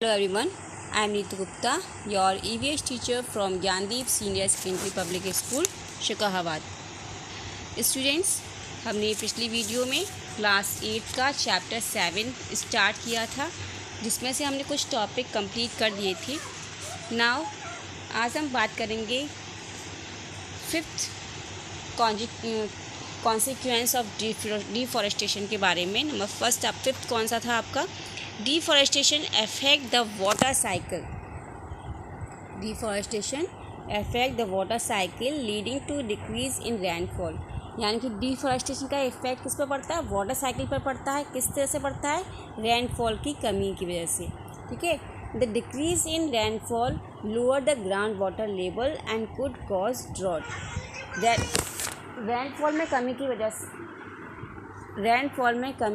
Hello everyone, I am Neetu Gupta, your EVS teacher from Gyandeep Senior Secondary Public School, Shikohabad. Students, हमने पिछली video में class 8 का chapter 7 start किया था, जिसमें से हमने कुछ टॉपिक कंप्लीट कर दिए थे। नाउ आज हम बात करेंगे फिफ्थ कॉन्सिक्वेंस ऑफ डिफॉरेस्टेशन के बारे में। नंबर फर्स्ट फिफ्थ कौन सा था आपका? Deforestation affect the water cycle. Deforestation affect the water cycle leading to decrease in rainfall. यानी कि डिफॉरेस्टेशन का इफेक्ट किस पर पड़ता है? वाटर साइकिल पर पड़ता है। किस तरह से पड़ता है? रेनफॉल की कमी की वजह से। ठीक है। The decrease in rainfall lower the ground water level and could cause drought. Rainfall में कमी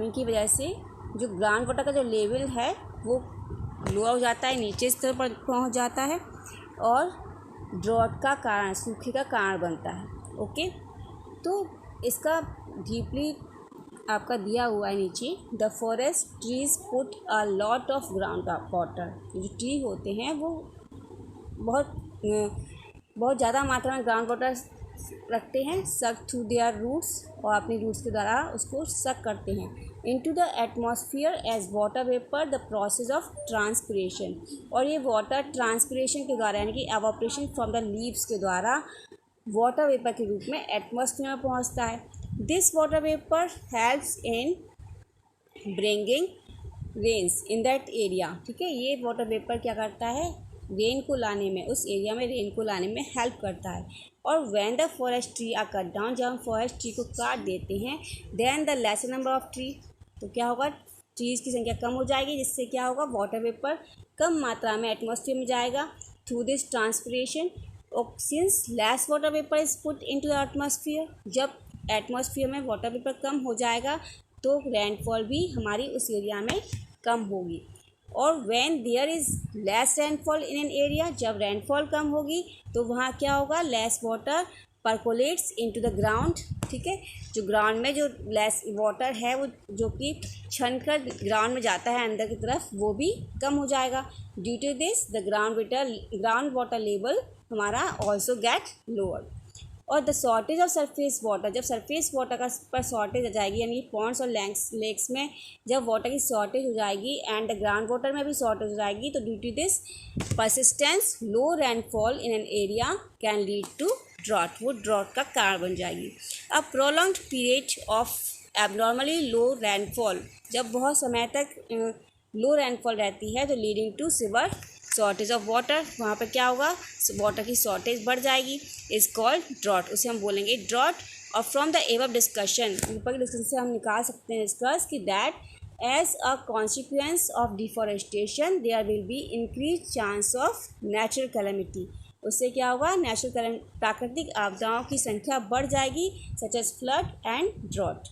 की वजह से जो ग्राउंड वाटर का जो लेवल है वो लोअर हो जाता है, नीचे स्तर पर पहुंच जाता है और ड्रॉट का कारण, सूखे का कारण बनता है। ओके, तो इसका डीपली आपका दिया हुआ है नीचे। The forest trees put a lot of ground water. जो ट्री होते हैं वो बहुत ज़्यादा मात्रा में ग्राउंड वाटर रखते हैं, सक थ्रू देयर रूट्स, और अपने रूट्स के द्वारा उसको सक करते हैं into the atmosphere as water vapour the process of transpiration. और ये वाटर ट्रांसपिरेशन के द्वारा यानी कि एवापोरेशन फ्रॉम द लीव्स के द्वारा वाटर वेपर के रूप में एटमॉस्फेयर में पहुंचता है। This water vapour helps in bringing rains in that area. ठीक है, ये वाटर वेपर क्या करता है? रेन को लाने में, उस एरिया में रेन को लाने में हेल्प करता है। और when the forest tree are cut down, जब हम फॉरेस्ट ट्री को काट देते हैं, then the lesser number of tree, तो क्या होगा? ट्रीज़ की संख्या कम हो जाएगी, जिससे क्या होगा? वाटर वेपर कम मात्रा में एटमॉस्फेयर में जाएगा थ्रू दिस ट्रांसपिरेशन। और since less water vapour is put into the atmosphere, जब एटमॉस्फेयर में वाटर वेपर कम हो जाएगा तो रेनफॉल भी हमारी उस एरिया में कम होगी। और when there is less rainfall in an area, जब रेनफॉल कम होगी तो वहाँ क्या होगा? Less water percolates into the ground. ठीक है, जो ग्राउंड में जो लेस वाटर है वो जो कि छन कर ग्राउंड में जाता है अंदर की तरफ, वो भी कम हो जाएगा। Due to this the ground water level हमारा ऑल्सो गेट लोअर। और the shortage of surface water, जब सरफेस वाटर का पर शॉर्टेज आ जाएगी, यानी पॉन्ड्स और लेक्स में जब वाटर की शॉर्टेज हो जाएगी एंड ग्राउंड वाटर में भी शॉर्टेज हो जाएगी, तो due to this persistence low rainfall in an area can lead to drought. वो ड्रॉट का कारण बन जाएगी। A prolonged period of abnormally low rainfall, जब बहुत समय तक लो रेनफॉल रहती है तो leading to severe shortage of water, वहाँ पर क्या होगा? वाटर की शॉर्टेज बढ़ जाएगी, इज कॉल्ड ड्रॉट। उसे हम बोलेंगे ड्रॉट। और फ्रॉम द एबव डिस्कशन, ऊपर के डिस्कशन से हम निकाल सकते हैं डिस्कस कि that as a consequence of deforestation there will be increase chance of natural calamity. उससे क्या होगा? प्राकृतिक आपदाओं की संख्या बढ़ जाएगी, such as flood and drought.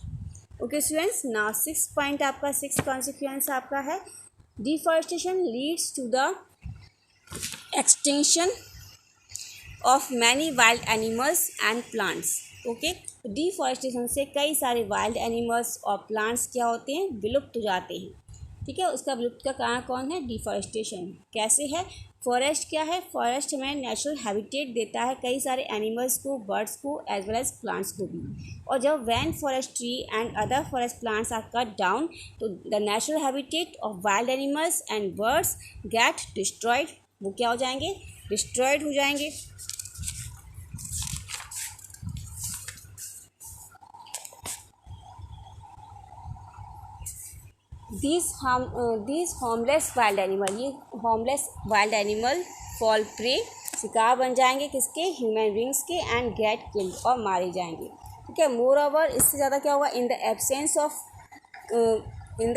Okay students, now 6 point आपका 6 कॉन्सिक्वेंस आपका है deforestation leads to the extinction of many wild animals and plants। Okay, deforestation से कई सारे वाइल्ड एनिमल्स और प्लांट्स क्या होते हैं? विलुप्त हो जाते हैं। ठीक है, उसका विलुप्त का कारण कौन है? डिफॉरेस्टेशन। कैसे है? फॉरेस्ट क्या है? फॉरेस्ट हमें नेचुरल हैबिटेट देता है कई सारे एनिमल्स को, बर्ड्स को, एज वेल एज प्लांट्स को भी। और जब when forest tree and other forest plants are cut down, तो the natural habitat of wild animals and birds get destroyed. वो क्या हो जाएंगे? डिस्ट्रॉयड हो जाएंगे। these होमलेस वाइल्ड एनिमल, ये homeless wild animal fall prey, शिकार बन जाएंगे किसके? ह्यूमन बींग्स के, एंड गेट किल्ड, और मारे जाएंगे। ठीक है, मोर ओवर इससे ज़्यादा क्या होगा? In the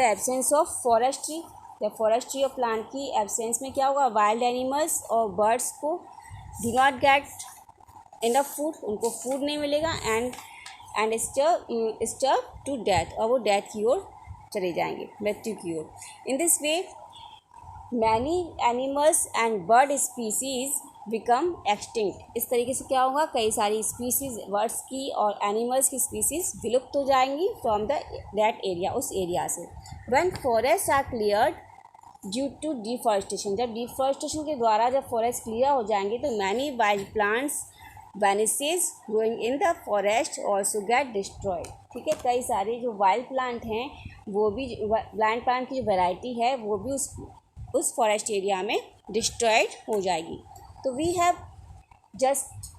absence of forest tree, या फॉरेस्ट ट्री और प्लांट की एब्सेंस में क्या होगा? वाइल्ड एनिमल्स और बर्ड्स को do not get enough food, उनको फूड नहीं मिलेगा, एंड स्टर्व टू डेथ, और वो डेथ की ओर चले जाएंगे, मृत्यु की ओर। In this way many animals and bird species become extinct. इस तरीके से क्या होगा? कई सारी स्पीसीज बर्ड्स की और एनिमल्स की स्पीसीज विलुप्त हो जाएंगी फ्रॉम दैट एरिया, उस एरिया से। When forest are cleared due to deforestation, जब डिफॉरेस्टेशन के द्वारा जब फॉरेस्ट क्लियर हो जाएंगे तो many wild plants vanishes growing in the forest also get destroyed. ठीक है, कई सारे जो वाइल्ड प्लांट हैं वो भी, वाइल्ड प्लांट की जो वैरायटी है वो भी उस फॉरेस्ट एरिया में डिस्ट्रॉयड हो जाएगी। तो वी हैव जस्ट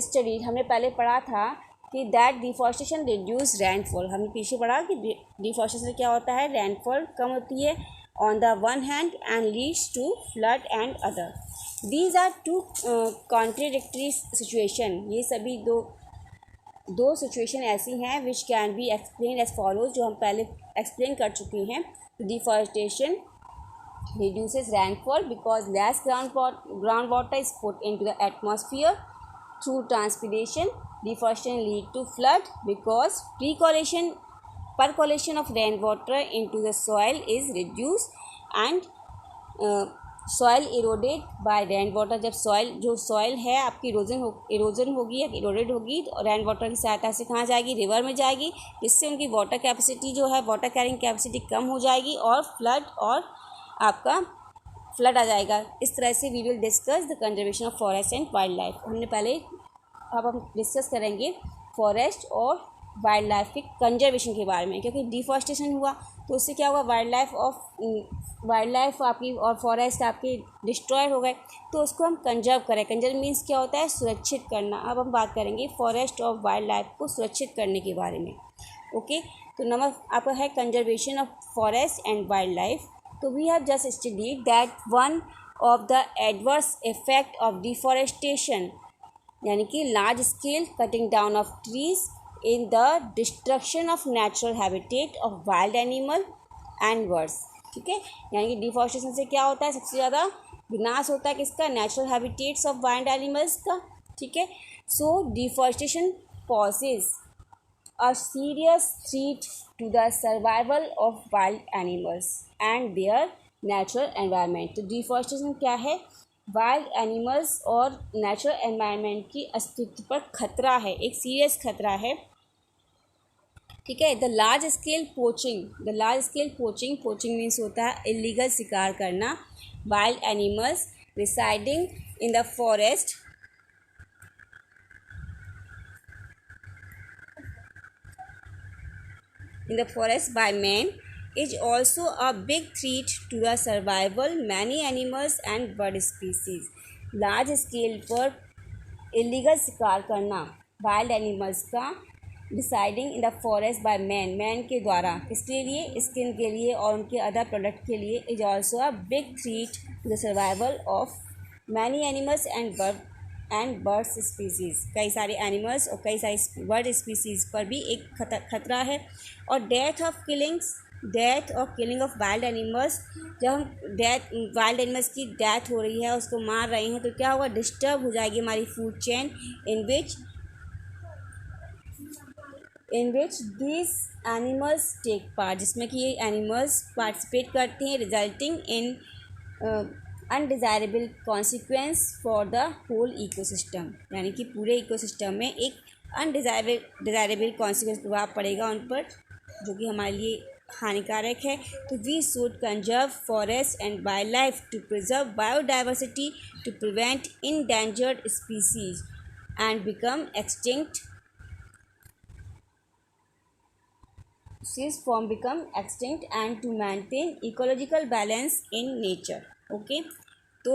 स्टडी, हमने पहले पढ़ा था कि दैट डिफॉरेस्टेशन रिड्यूस रेनफॉल। हमने पीछे पढ़ा कि डिफॉरेस्टेशन से क्या होता है, रेनफॉल कम होती है on the one hand and leads to flood and other. These are two contradictory situation. ये सभी दो सिचुएशन ऐसी हैं which can be explain as follows, जो हम पहले एक्सप्लेन कर चुके हैं। Deforestation reduces rainfall because less groundwater is put into the atmosphere through transpiration. Deforestation lead to flood because percolation of rainwater into the soil is reduced and soil eroded by rainwater। जब soil है आपकी erosion होगी या eroded होगी तो rain water की सहायता से कहाँ जाएगी, रिवर में जाएगी, जिससे उनकी वाटर कैपेसिटी जो है, वाटर कैरिंग कैपेसिटी कम हो जाएगी और आपका फ्लड आ जाएगा। इस तरह से we will discuss the conservation of forest and wild life. अब हम डिस्कस करेंगे फॉरेस्ट और वाइल्ड लाइफ के कंजर्वेशन के बारे में, क्योंकि डिफॉरेस्टेशन हुआ तो उससे क्या हुआ, वाइल्ड लाइफ आपकी और फॉरेस्ट आपके डिस्ट्रॉय हो गए, तो उसको हम कंजर्व करें। कंजर्व मीन्स क्या होता है, सुरक्षित करना। अब हम बात करेंगे फॉरेस्ट और वाइल्ड लाइफ को सुरक्षित करने के बारे में। ओके, तो नंबर आपका है conservation of forest and wild life. तो we have just studied that one of the adverse effect of deforestation, यानी कि large scale cutting down of trees in the destruction of natural habitat of wild animal and birds. ठीक है, यानी कि deforestation से क्या होता है, सबसे ज़्यादा विनाश होता है किसका, natural habitats of wild animals का। ठीक है, so deforestation poses a serious threat to the survival of wild animals and their natural environment। तो डिफॉरेस्टेशन क्या है, वाइल्ड एनिमल्स और नेचुरल एनवायरनमेंट की अस्तित्व पर खतरा है, एक सीरियस खतरा है। ठीक है, the large scale poaching means होता है इलीगल शिकार करना। Wild animals residing in the forest by man is also a big threat to the survival many animals and bird species। Large scale पर इलीगल शिकार करना वाइल्ड एनिमल्स का, deciding in the forest by man के द्वारा, किसके लिए, skin के लिए और उनके अदर प्रोडक्ट के लिए, is also a big threat to the survival of many animals and birds species. कई सारे एनिमल्स और कई सारी बर्ड स्पीसीज़ पर भी एक खतरा है। और डेथ और किलिंग ऑफ वाइल्ड एनिमल्स, जब हम वाइल्ड एनिमल्स की डेथ हो रही है, उसको मार रहे हैं, तो क्या होगा, डिस्टर्ब हो जाएगी हमारी food chain in which these animals take part, जिसमें कि ये एनिमल्स पार्टिसिपेट करते हैं, resulting in undesirable consequence for the whole ecosystem. यानी कि पूरे इकोसिस्टम में एक अनडिज़ायरेबल कॉन्सिक्वेंस प्रभाव पड़ेगा उन पर, जो कि हमारे लिए हानिकारक है। तो we should conserve forest and wild life to preserve biodiversity, to prevent endangered species and become extinct and to maintain ecological balance in nature। Okay, तो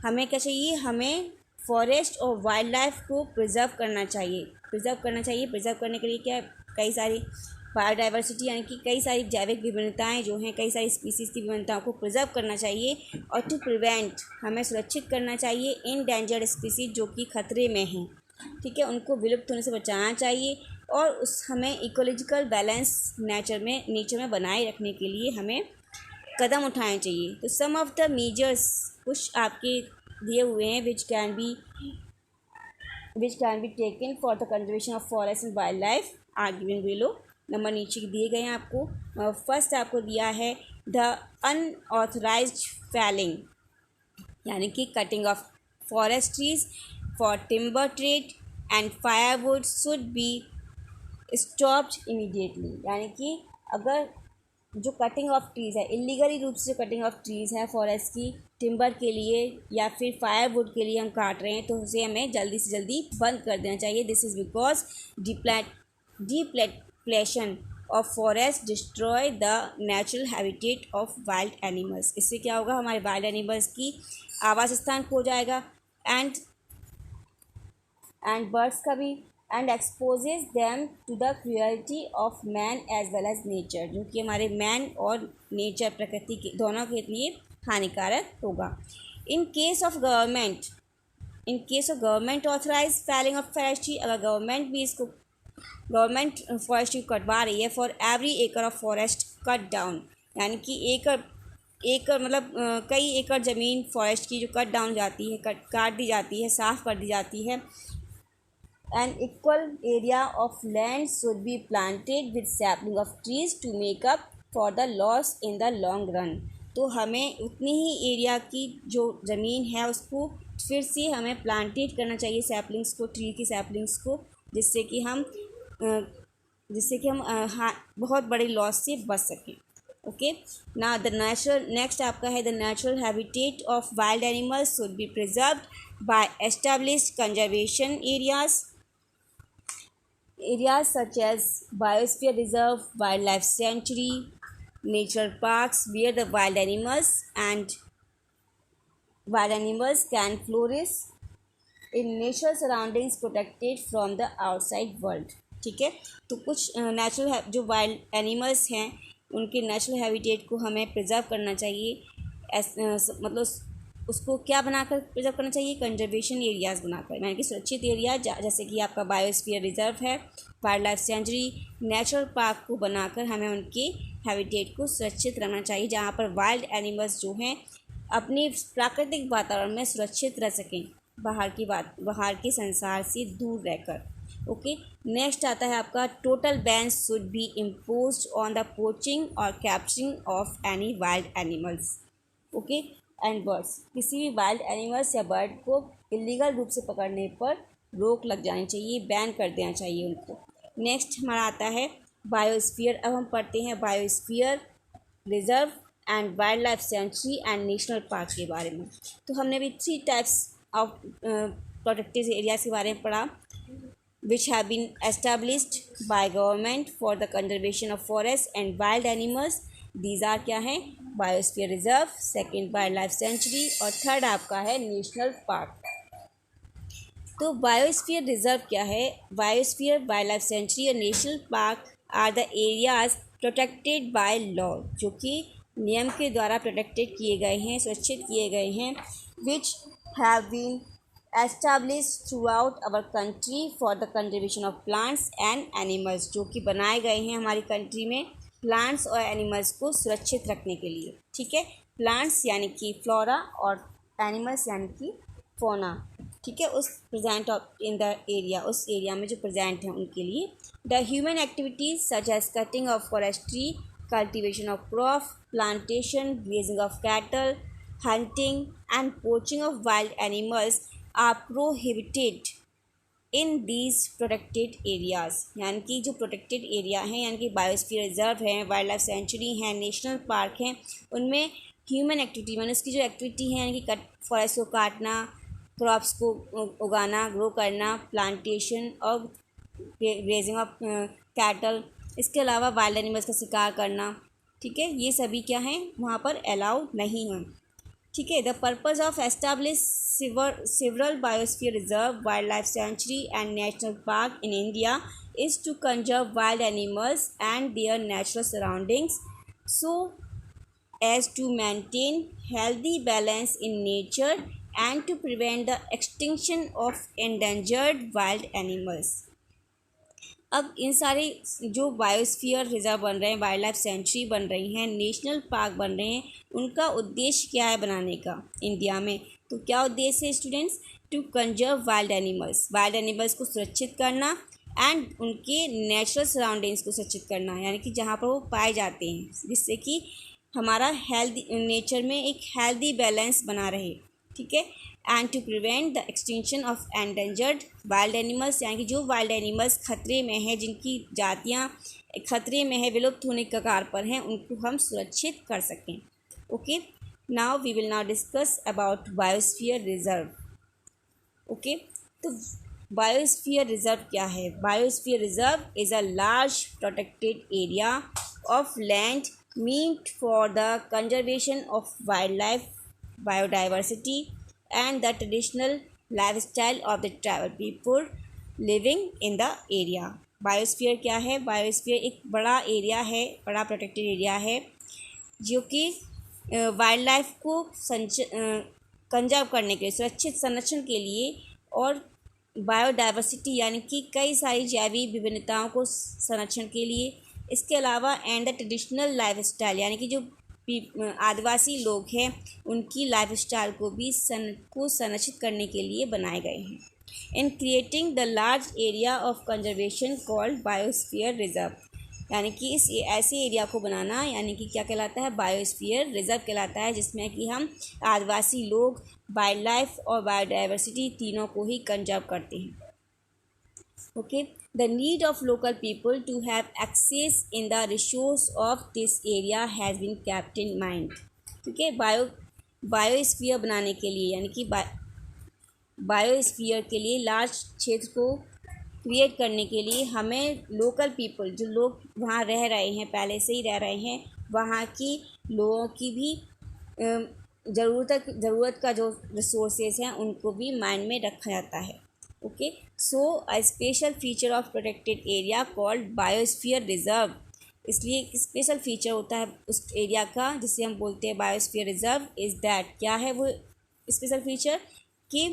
हमें क्या चाहिए, हमें फॉरेस्ट और वाइल्ड लाइफ को प्रिजर्व करना चाहिए। प्रिजर्व करने के लिए क्या, कई सारी बायोडाइवर्सिटी यानी कि कई सारी जैविक विभिन्नताएं जो हैं, कई सारी स्पीसीज़ की विभिन्नताओं को प्रिजर्व करना चाहिए। और टू प्रिवेंट, हमें सुरक्षित करना चाहिए इनडेंजर्ड स्पीसीज जो कि खतरे में हैं। ठीक है, उनको विलुप्त होने से बचाना चाहिए। और हमें इकोलॉजिकल बैलेंस नेचर में बनाए रखने के लिए हमें कदम उठाने चाहिए। तो सम ऑफ द मेजर्स कुछ आपके दिए हुए हैं which can be taken for the conservation of forest and wild life are given below. Number नीचे दिए गए हैं आपको। फर्स्ट आपको दिया है द अनऑथराइज्ड फैलिंग, यानी कि cutting of forest trees for timber trade and firewood should be stopped immediately. यानी कि अगर जो कटिंग ऑफ ट्रीज़ है, इलीगली रूप से कटिंग ऑफ ट्रीज़ है फॉरेस्ट की, टिम्बर के लिए या फिर फायरवुड के लिए हम काट रहे हैं, तो उसे हमें जल्दी से जल्दी बंद कर देना चाहिए। This is because depletion of forest destroy the natural habitat of wild animals. इससे क्या होगा, हमारे वाइल्ड एनिमल्स की आवास स्थान खो जाएगा एंड बर्ड्स का भी, and exposes them to the cruelty of man as well as nature, जो कि हमारे मैन और नेचर प्रकृति के दोनों के लिए हानिकारक होगा। In case of government authorise felling of forest tree, अगर गवर्नमेंट फॉरेस्ट ट्री कटवा रही है for every acre of forest cut down, यानी कि एकड़ मतलब कई एकड़ ज़मीन फॉरेस्ट की जो कट डाउन जाती है, काट दी जाती है, साफ़ कर दी जाती है। An equal area of land should be planted with sapling of trees to make up for the loss in the long run। तो हमें उतनी ही एरिया की जो ज़मीन है उसको फिर से हमें प्लांटेड करना चाहिए, सैपलिंग्स को, ट्री की सैपलिंग्स को, जिससे कि हम बहुत बड़े लॉस से बच सकें। ओके, ना द नेचुरल, नेक्स्ट आपका है the natural habitat of wild animals should be preserved by established conservation areas such as biosphere reserve, wildlife sanctuary, natural parks where the wild animals can flourish in natural surroundings protected from the outside world। ठीक है, तो कुछ natural जो wild animals हैं उनके natural habitat को हमें preserve करना चाहिए, मतलब उसको क्या बनाकर प्रिजर्व करना चाहिए, कंजर्वेशन एरियाज़ बनाकर, यानी कि सुरक्षित एरिया, जैसे कि आपका बायोस्फीयर रिजर्व है, wild life sanctuary, natural park को बनाकर हमें उनके हैबिटेट को सुरक्षित रखना चाहिए, जहाँ पर वाइल्ड एनिमल्स जो हैं अपनी प्राकृतिक वातावरण में सुरक्षित रह सकें, बाहर के संसार से दूर रहकर। ओके, नेक्स्ट आता है आपका total ban should be imposed on the poaching और capturing of any wild animals. Okay, and birds, किसी भी वाइल्ड एनिमल्स या बर्ड को इलीगल रूप से पकड़ने पर रोक लग जानी चाहिए, बैन कर देना चाहिए उनको। नेक्स्ट हमारा आता है बायोस्फीयर। अब हम पढ़ते हैं biosphere reserve and wild life sanctuary and national park के बारे में। तो हमने अभी 3 टाइप्स ऑफ प्रोटेक्टेड एरियाज के बारे में पढ़ा, which have been established by government for the conservation of forest and wild animals. These are क्या हैं, biosphere reserve, second wildlife sanctuary और थर्ड आपका है नेशनल पार्क। तो बायोस्फीयर रिजर्व क्या है, बायोस्फीयर, वाइल्ड लाइफ सेंचुरी और national park are the areas protected by law, जो कि नियम के द्वारा प्रोटेक्टेड किए गए हैं, सुरक्षित किए गए हैं, which have been established throughout our country for the conservation of plants and animals, जो कि बनाए गए हैं हमारी कंट्री में प्लांट्स और एनिमल्स को सुरक्षित रखने के लिए। ठीक है, प्लांट्स यानी कि फ्लोरा और एनिमल्स यानी कि फोना। ठीक है, उस present of in the area, उस एरिया में जो प्रेजेंट हैं उनके लिए। The human activities such as cutting of forest tree, cultivation of crop, plantation, grazing of cattle, hunting and poaching of wild animals are prohibited in these protected areas. यानी कि जो protected area हैं, यानी कि biosphere reserve हैं, wildlife sanctuary हैं, national park हैं, उनमें ह्यूमन एक्टिविटी यानी उसकी जो एक्टिविटी है, यानी कि फॉरेस्ट को काटना, क्रॉप्स को उगाना, ग्रो करना, प्लांटेशन और ग्रेजिंग ऑफ कैटल, इसके अलावा वाइल्ड एनिमल्स का शिकार करना, ठीक है, ये सभी क्या हैं वहाँ पर अलाउ नहीं हैं। ठीक है, the purpose of establish several biosphere reserve, wildlife sanctuary and national park in India is to conserve wild animals and their natural surroundings so as to maintain healthy balance in nature and to prevent the extinction of endangered wild animals। अब इन सारे जो biosphere reserve बन रहे हैं, wildlife century बन रही हैं, national park बन रहे हैं, उनका उद्देश्य क्या है बनाने का इंडिया में? तो क्या उद्देश्य है students? To conserve wild animals को सुरक्षित करना एंड उनके नेचुरल सराउंडिंग्स को सुरक्षित करना, यानी कि जहाँ पर वो पाए जाते हैं, जिससे कि हमारा हेल्दी नेचर में एक हेल्दी बैलेंस बना रहे। ठीक है, and to prevent the extinction of endangered wild animals, यानी कि जो वाइल्ड एनिमल्स खतरे में हैं, जिनकी जातियाँ खतरे में है, विलुप्त होने के कगार पर हैं, उनको हम सुरक्षित कर सकें। Okay, now we will now discuss about biosphere reserve. Okay, तो बायोस्फीयर रिजर्व क्या है? Biosphere reserve is a large protected area of land meant for the conservation of wildlife, biodiversity, and the traditional lifestyle of the tribal people living in the area. Biosphere क्या है? Biosphere एक बड़ा area है, बड़ा protected area है जो कि wild life को कंजर्व करने के लिए, सुरक्षित संरक्षण के लिए, और बायोडाइवर्सिटी यानी कि कई सारी जैविक विभिन्नताओं को संरक्षण के लिए, इसके अलावा एंड द ट्रेडिशनल लाइफस्टाइल यानी कि जो आदिवासी लोग हैं उनकी लाइफस्टाइल को भी संरक्षित करने के लिए बनाए गए हैं। In creating the large area of conservation called biosphere reserve, यानी कि इस ऐसे एरिया को बनाना यानी कि क्या कहलाता है? बायोस्फीयर रिजर्व कहलाता है, जिसमें कि हम आदिवासी लोग वाइल्ड लाइफ और बायोडाइवर्सिटी तीनों को ही कंजर्व करते हैं। Okay, the need of local people to have access in the resource of this area has been kept in mind. ठीक है, बायोस्फीयर बनाने के लिए यानी कि बायोस्फीयर के लिए लार्ज क्षेत्र को क्रिएट करने के लिए हमें लोकल पीपल, जो लोग वहाँ रह रहे हैं, पहले से ही रह रहे हैं, वहाँ की लोगों की भी ज़रूरत का जो रिसोर्सेज हैं उनको भी माइंड में रखा जाता है। Okay, so a special feature of protected area called biosphere reserve, इसलिए एक स्पेशल फीचर होता है उस एरिया का जिसे हम बोलते हैं बायोस्फीयर रिजर्व। इज़ दैट, क्या है वो स्पेशल फीचर? कि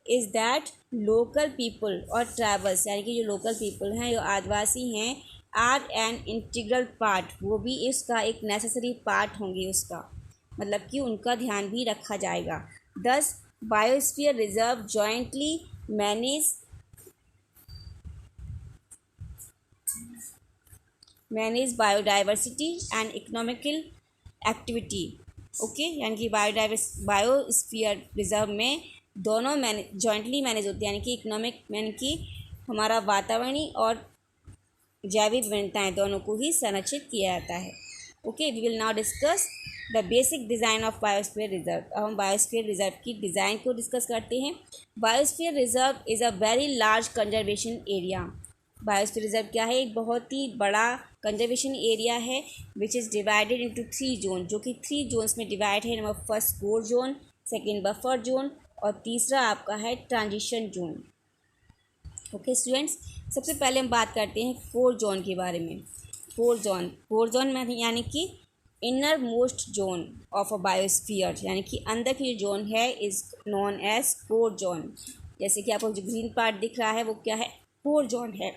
इज़ दैट लोकल पीपल और ट्राइबल्स यानी कि जो लोकल पीपल हैं, जो आदिवासी हैं, आर एन इंटीग्रल पार्ट, वो भी इसका एक नेसेसरी पार्ट होंगे उसका, मतलब कि उनका ध्यान भी रखा जाएगा। दस biosphere reserve jointly manage biodiversity and economical activity. Okay, यानी कि बायोस्फीयर रिजर्व में दोनों जॉइंटली मैनेज होते हैं, यानी कि इकोनॉमिक यानी कि हमारा वातावरणीय और जैविक विभिन्नताएं दोनों को ही संरक्षित किया जाता है। Okay, we will now discuss the basic design of biosphere reserve. अब हम बायोस्फीयर रिजर्व की डिज़ाइन को डिस्कस करते हैं। Biosphere reserve is a very large conservation area. Biosphere reserve क्या है? एक बहुत ही बड़ा कंजर्वेशन एरिया है which is divided into 3 zone, जो कि 3 जोन्स में डिवाइड है। Number first core zone, second buffer zone और तीसरा आपका है ट्रांजिशन जोन। ओके स्टूडेंट्स, सबसे पहले हम बात करते हैं कोर जोन के बारे में। कोर जोन में यानी कि innermost zone of a biosphere, यानी कि अंदर की जो जोन है is known as core zone. जैसे कि आपको जो ग्रीन पार्ट दिख रहा है वो क्या है? कोर जोन है।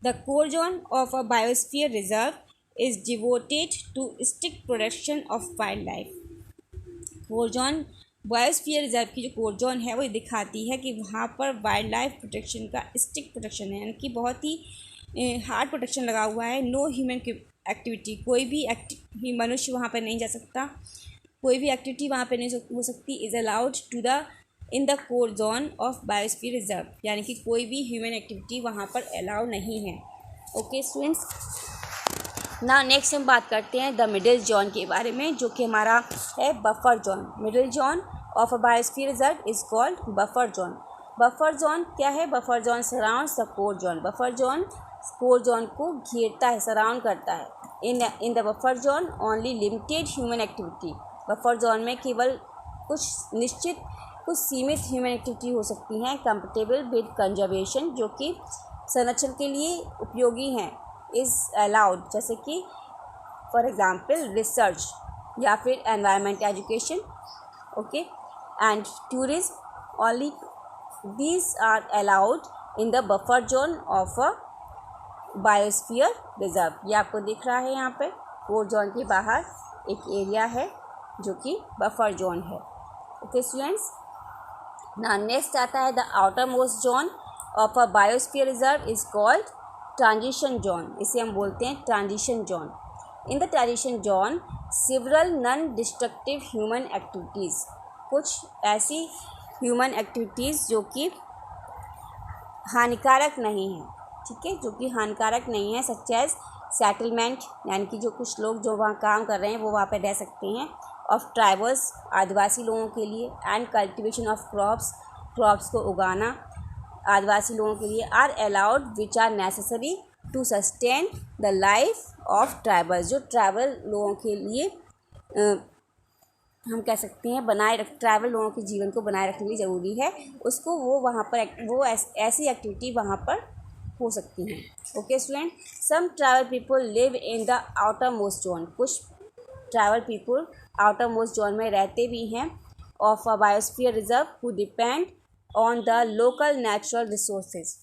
The core zone of a biosphere reserve is devoted to strict protection of wild life. Core zone, biosphere reserve की जो कोर जोन है वो दिखाती है कि वहाँ पर वाइल्ड लाइफ प्रोटेक्शन का स्ट्रिक्ट प्रोटेक्शन है, यानी कि बहुत ही हार्ड प्रोटेक्शन लगा हुआ है। नो ह्यूमन एक्टिविटी, कोई भी मनुष्य वहाँ पर नहीं जा सकता, कोई भी एक्टिविटी वहाँ पर नहीं हो सकती। Is allowed to the in the core zone of biosphere reserve, यानी कि कोई भी ह्यूमन एक्टिविटी वहाँ पर अलाउ नहीं है। ओके स्टूडेंट्स, ना नेक्स्ट हम बात करते हैं द मिडिल जोन के बारे में, जो कि हमारा है buffer zone. Middle zone of a biosphere reserve is called buffer zone. Buffer zone क्या है? Buffer zone surrounds the core zone. Buffer zone core zone को घेरता है, सराउंड करता है। In the buffer zone only limited human activity, buffer zone में केवल कुछ सीमित ह्यूमन एक्टिविटी हो सकती हैं कंपेटेबल विद कंजर्वेशन, जो कि संरक्षण के लिए उपयोगी हैं, इज़ अलाउड, जैसे कि फॉर एग्जांपल रिसर्च या फिर environment education. Okay, and tourism, only these are allowed in the buffer zone of a biosphere reserve. ये आपको दिख रहा है यहाँ पे कोर जोन के बाहर एक एरिया है जो कि बफर जोन है। ओके स्टूडेंट्स, ना नेक्स्ट आता है the outer most zone of a biosphere reserve is called transition zone. इसे हम बोलते हैं transition zone. In the transition zone several non destructive human activities, कुछ ऐसी ह्यूमन एक्टिविटीज़ जो कि हानिकारक नहीं हैं, ठीक है, जो कि हानिकारक नहीं है, सच एज सेटलमेंट, यानी कि जो कुछ लोग जो वहाँ काम कर रहे हैं वो वहाँ पे रह सकते हैं, ऑफ ट्राइबल्स, आदिवासी लोगों के लिए, एंड कल्टिवेशन ऑफ क्रॉप्स को उगाना आदिवासी लोगों के लिए, are allowed which are necessary to sustain the life of tribals, जो ट्राइबल लोगों के लिए हम कह सकते हैं ट्राइबल लोगों के जीवन को बनाए रखने के लिए ज़रूरी है, उसको वो वहाँ पर ऐसी एक्टिविटी वहाँ पर हो सकती हैं। Okay student, some tribal people live in the outer most zone, कुछ tribal people outer most zone में रहते भी हैं of a biosphere reserve who depend on the local natural resources.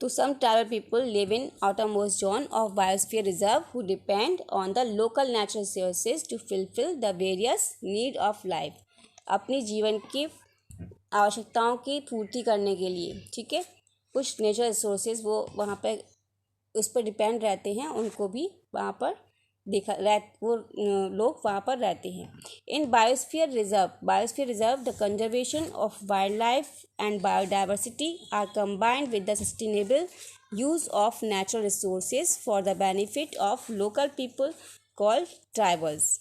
तो some tribal people live in outermost zone of biosphere reserve who depend on the local natural resources to fulfill the various need of life, अपनी जीवन की आवश्यकताओं की पूर्ति करने के लिए, ठीक है, कुछ नेचुरल रिसोर्सेज वो वहाँ पर उस पर डिपेंड रहते हैं, उनको भी वहाँ पर वो लोग वहाँ पर रहते हैं। In biosphere reserve the conservation of wild life and biodiversity are combined with the sustainable use of natural resources for the benefit of local people called tribals.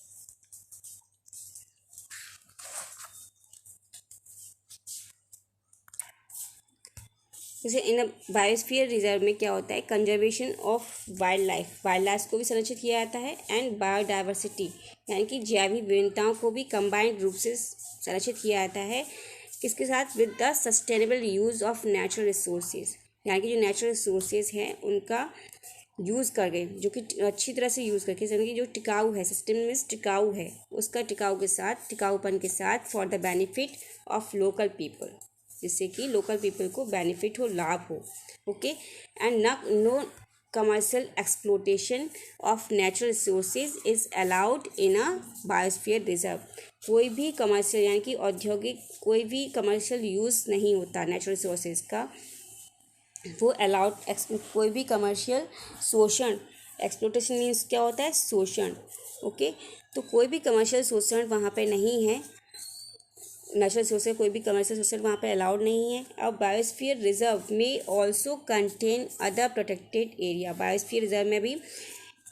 जैसे इन बायोस्फीयर रिजर्व में क्या होता है, कंजर्वेशन ऑफ वाइल्ड लाइफ को भी संरक्षित किया जाता है, एंड बायोडाइवर्सिटी यानी कि जैविक विविधताओं को भी कंबाइंड रूप से संरक्षित किया जाता है, किसके साथ, with the sustainable use of natural resources, यानी कि जो नेचुरल रिसोर्सेज हैं उनका यूज़ करके, जो कि अच्छी तरह से यूज़ करके, यानी कि जो टिकाऊ है, सस्टेनेबल मीन्स टिकाऊ है, उसका टिकाऊपन के साथ for the benefit of local people, जिससे कि लोकल पीपल को बेनिफिट हो, लाभ हो। Okay, and no commercial exploitation of natural resources is allowed in a biosphere reserve, कोई भी कमर्शियल यानी कि औद्योगिक कोई भी कमर्शियल यूज़ नहीं होता नेचुरल रिसोर्सेज का, वो अलाउड, कोई भी कमर्शियल शोषण, एक्सप्लोटेशन मीन्स क्या होता है, शोषण। ओके, तो कोई भी कमर्शियल शोषण वहाँ पे नहीं है, नेचुरल रिसोर्स कोई भी कमर्शियल सोर्स वहाँ पे अलाउड नहीं है। अब बायोस्फीयर रिजर्व में also contain other protected area, biosphere reserve में भी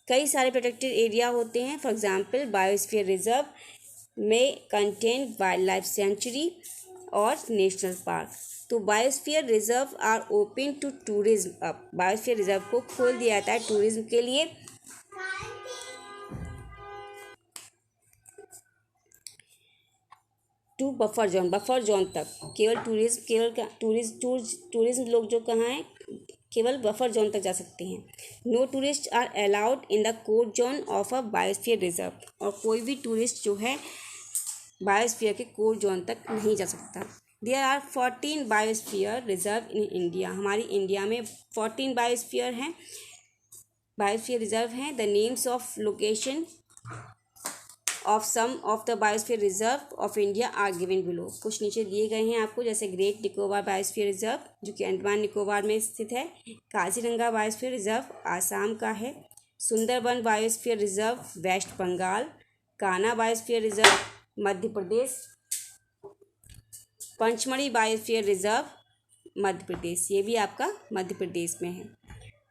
कई सारे प्रोटेक्टेड एरिया होते हैं। फॉर एग्जांपल बायोस्फीयर रिजर्व में कंटेन वाइल्ड लाइफ सेंचुरी और नेशनल पार्क। तो biosphere reserve are open to tourism, अब बायोस्फीयर रिजर्व को खोल दिया जाता है टूरिज्म के लिए। टू बफर जोन तक केवल टूरिज्म लोग जो कहाँ हैं, केवल बफर जोन तक जा सकते हैं। No tourist are allowed in the core zone of a biosphere reserve, और कोई भी टूरिस्ट जो है बायोस्फीयर के कोर जोन तक नहीं जा सकता। There are 14 biosphere reserve in India, हमारी इंडिया में 14 बायोस्फीयर रिजर्व हैं। The names of location of some of the biosphere reserve of India are given below, कुछ नीचे दिए गए हैं आपको, जैसे ग्रेट निकोबार बायोस्फीयर रिजर्व जो कि अंडमान निकोबार में स्थित है, काजीरंगा बायोस्फीयर रिजर्व आसाम का है, Sundarban biosphere reserve West Bengal, Kanha biosphere reserve Madhya Pradesh, Pachmarhi biosphere reserve Madhya Pradesh, ये भी आपका मध्य प्रदेश में है।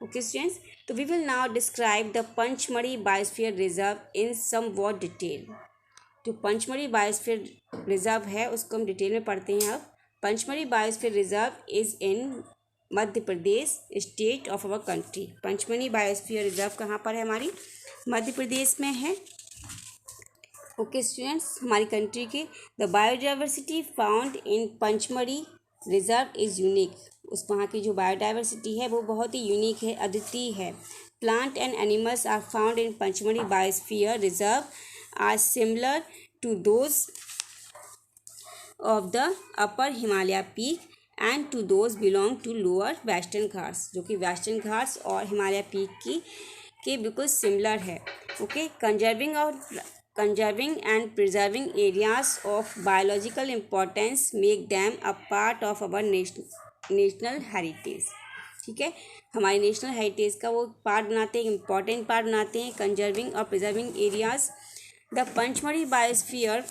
ओके स्टूडेंट्स, तो we will now describe the Pachmarhi biosphere reserve in somewhat detail. जो पंचमढ़ी बायोस्फीयर रिजर्व है उसको हम डिटेल में पढ़ते हैं। अब Pachmarhi biosphere reserve is in Madhya Pradesh state of our country. Pachmarhi biosphere reserve कहाँ पर है, हमारी मध्य प्रदेश में है। ओके स्टूडेंट्स, हमारी कंट्री के the biodiversity found in Pachmarhi reserve is unique, उस वहाँ की जो बायोडाइवर्सिटी है वो बहुत ही यूनिक है, अद्वितीय है। Plant and animals are found in Panchmarhi biosphere reserve are similar to those of the upper Himalaya peak and to those belong to lower western Ghats, जो कि वेस्टर्न घाट्स और हिमालय पीक के बिल्कुल सिमिलर है। Okay, conserving and preserving areas of biological importance make them a part of our national heritage। ठीक है, हमारे national heritage का वो पार्ट बनाते हैं, इम्पॉर्टेंट पार्ट बनाते हैं, कंजर्विंग और preserving areas. The Pachmarhi biosphere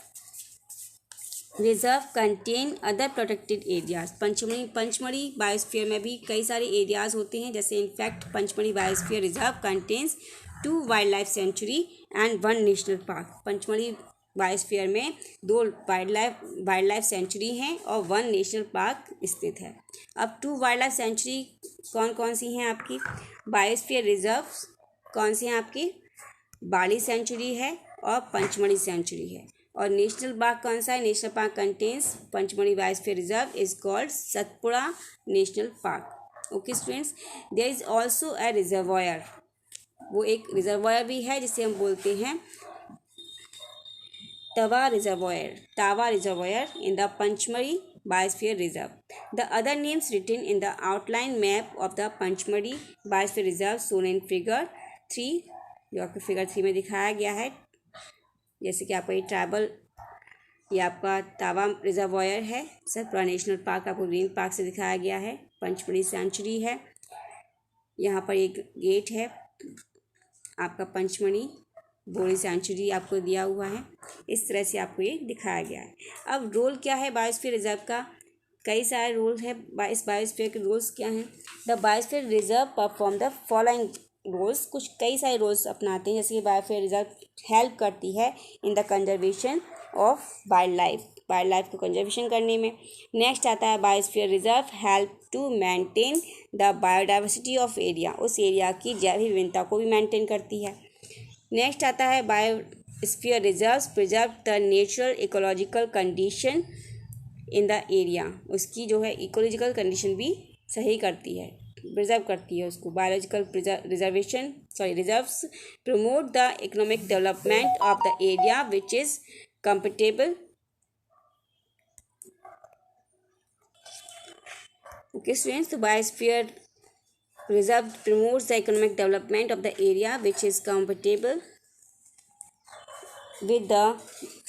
reserve contain other protected areas. Pachmarhi biosphere में भी कई सारे एरियाज होते हैं, जैसे in fact Pachmarhi biosphere reserve contains 2 wild life sanctuary and 1 national park. Pachmarhi biosphere में 2 वाइल्ड लाइफ सेंचुरी हैं और 1 नेशनल पार्क स्थित है। अब 2 वाइल्ड लाइफ सेंचुरी कौन कौन सी हैं आपकी? बायोस्फीयर रिजर्व कौन सी हैं आपकी? बाली सेंचुरी है और पंचमढ़ी सेंचुरी है। और नेशनल पार्क कौन सा है? National park contains Panchmarhi biosphere reserve is called Satpura national park. Okay students, there is also a reservoir. वो एक रिजर्वायर भी है जिसे हम बोलते हैं Tawa reservoir in the Pachmarhi biosphere reserve. The other names written in the outline map of the Pachmarhi biosphere reserve shown in figure 3, जो आपको फिगर 3 में दिखाया गया है। जैसे कि आपका ये आपका टावा रिजर्वायर है। सतपुड़ा नेशनल पार्क आपको ग्रीन पार्क से दिखाया गया है। पंचमढ़ी सेंचुरी है, यहाँ पर एक गेट है। आपका पंचमढ़ी बोरी सेंचुरी आपको दिया हुआ है। इस तरह से आपको ये दिखाया गया है। अब रोल क्या है बायोस्फीयर रिजर्व का? कई सारे रूल है। इस बायोस्फीयर के रूल्स क्या हैं? The biosphere reserve perform the following roles. कुछ कई सारे रोल्स अपनाते हैं, जैसे कि बायोस्फीयर रिजर्व हेल्प करती है in the conservation of wild life को कंजर्वेशन करने में। नेक्स्ट आता है biosphere reserve help to maintain the biodiversity of area. उस एरिया की जैव विविधता को भी मेंटेन करती है। नेक्स्ट आता है biosphere reserve preserve the natural ecological condition in the area. उसकी जो है इकोलॉजिकल कंडीशन भी सही करती है, प्रिजर्व करती है उसको। Biological reserves promote the economic development of the area which is comfortable. Okay students, तो biosphere reserve promotes the economic development of the area which is comfortable with the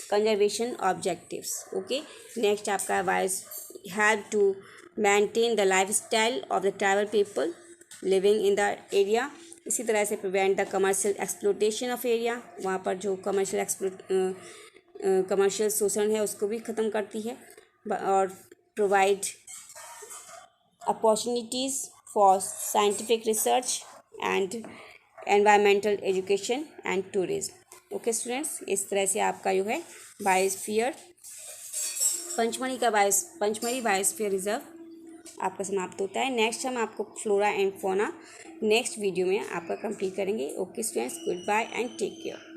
conservation objectives. Okay, next आपका help to maintain the lifestyle of the tribal people living in the area. इसी तरह से prevent the commercial exploitation of area। वहाँ पर जो commercial शोषण है उसको भी ख़त्म करती है और provide opportunities for scientific research and environmental education and tourism। Okay students, इस तरह से आपका जो है बायोस्फीयर पंचमढ़ी बायोस्फीयर रिजर्व आपका समाप्त होता है। नेक्स्ट हम आपको flora and fauna next video में आपका कंप्लीट करेंगे। Okay students, goodbye and take care.